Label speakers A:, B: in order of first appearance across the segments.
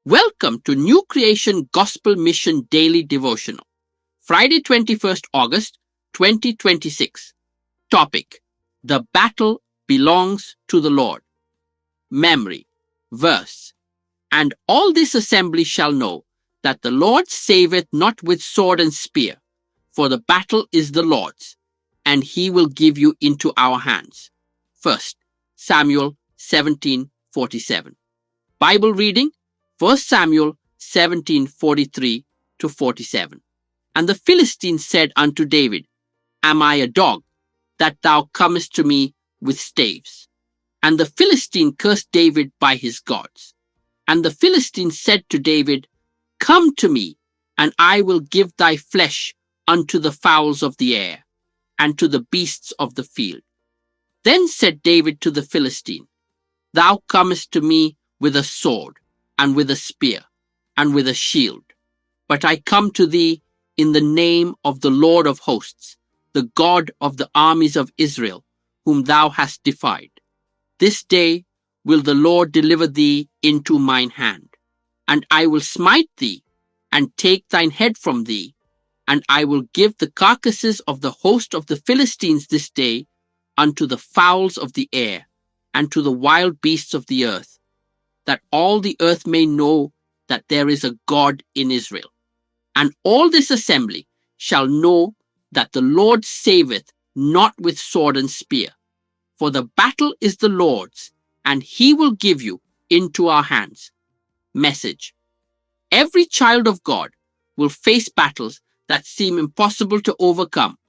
A: Welcome to New Creation Gospel Mission Daily Devotional, Friday 21st August 2026. Topic: The battle belongs to the Lord. Memory. Verse: And all this assembly shall know that the Lord saveth not with sword and spear, for the battle is the Lord's, and he will give you into our hands. 1 Samuel 17:47. Bible reading: 1 Samuel 17:43-47. And the Philistines said unto David, Am I a dog, that thou comest to me with staves? And the Philistine cursed David by his gods. And the Philistine said to David, Come to me, and I will give thy flesh unto the fowls of the air, and to the beasts of the field. Then said David to the Philistine, Thou comest to me with a sword, and with a spear, and with a shield. But I come to thee in the name of the Lord of hosts, the God of the armies of Israel, whom thou hast defied. This day will the Lord deliver thee into mine hand, and I will smite thee, and take thine head from thee, and I will give the carcases of the host of the Philistines this day unto the fowls of the air, and to the wild beasts of the earth, that all the earth may know that there is a God in Israel. And all this assembly shall know that the Lord saveth not with sword and spear, for the battle is the Lord's, and he will give you into our hands. Message: Every child of God will face battles that seem impossible to overcome: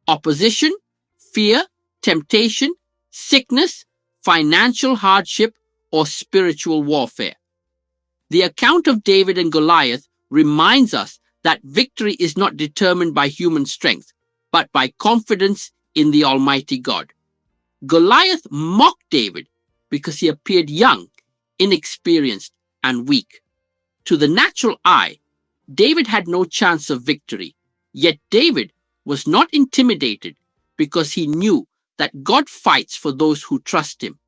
A: opposition, fear, temptation, sickness, financial hardship, or spiritual warfare. The account of David and Goliath reminds us that victory is not determined by human strength, but by confidence in the Almighty God. Goliath mocked David because he appeared young, inexperienced, and weak. To the natural eye, David had no chance of victory, yet David was not intimidated because he knew that God fights for those who trust him.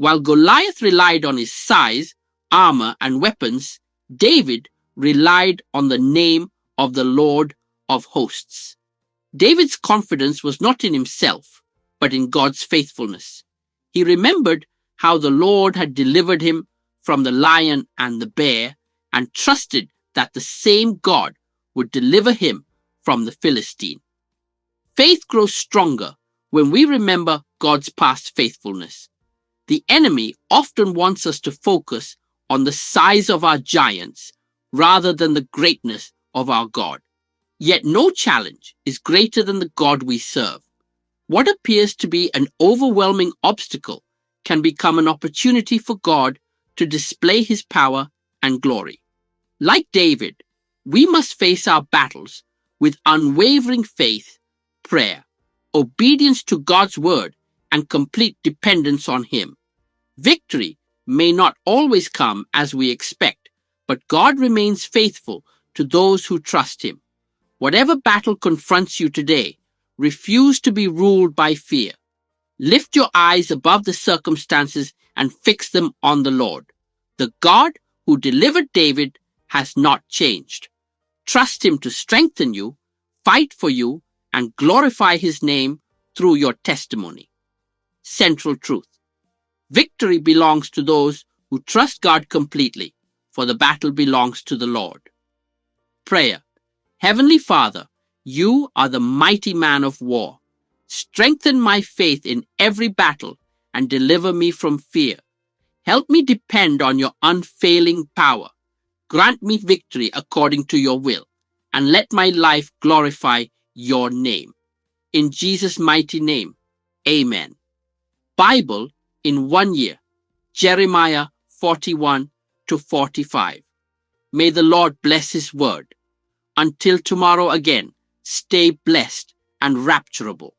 A: While Goliath relied on his size, armor, and weapons, David relied on the name of the Lord of hosts. David's confidence was not in himself, but in God's faithfulness. He remembered how the Lord had delivered him from the lion and the bear, and trusted that the same God would deliver him from the Philistine. Faith grows stronger when we remember God's past faithfulness. The enemy often wants us to focus on the size of our giants rather than the greatness of our God. Yet no challenge is greater than the God we serve. What appears to be an overwhelming obstacle can become an opportunity for God to display his power and glory. Like David, we must face our battles with unwavering faith, prayer, obedience to God's word, and complete dependence on him. Victory may not always come as we expect, but God remains faithful to those who trust him. Whatever battle confronts you today, refuse to be ruled by fear. Lift your eyes above the circumstances and fix them on the Lord. The God who delivered David has not changed. Trust him to strengthen you, fight for you, and glorify his name through your testimony. Central truth: victory belongs to those who trust God completely, for the battle belongs to the Lord. Prayer: Heavenly Father, you are the mighty man of war. Strengthen my faith in every battle and deliver me from fear. Help me depend on your unfailing power. Grant me victory according to your will, and let my life glorify your name. In Jesus' mighty name, amen. Bible in 1 year, Jeremiah 41-45. May the Lord bless his word. Until tomorrow again, stay blessed and rapturable.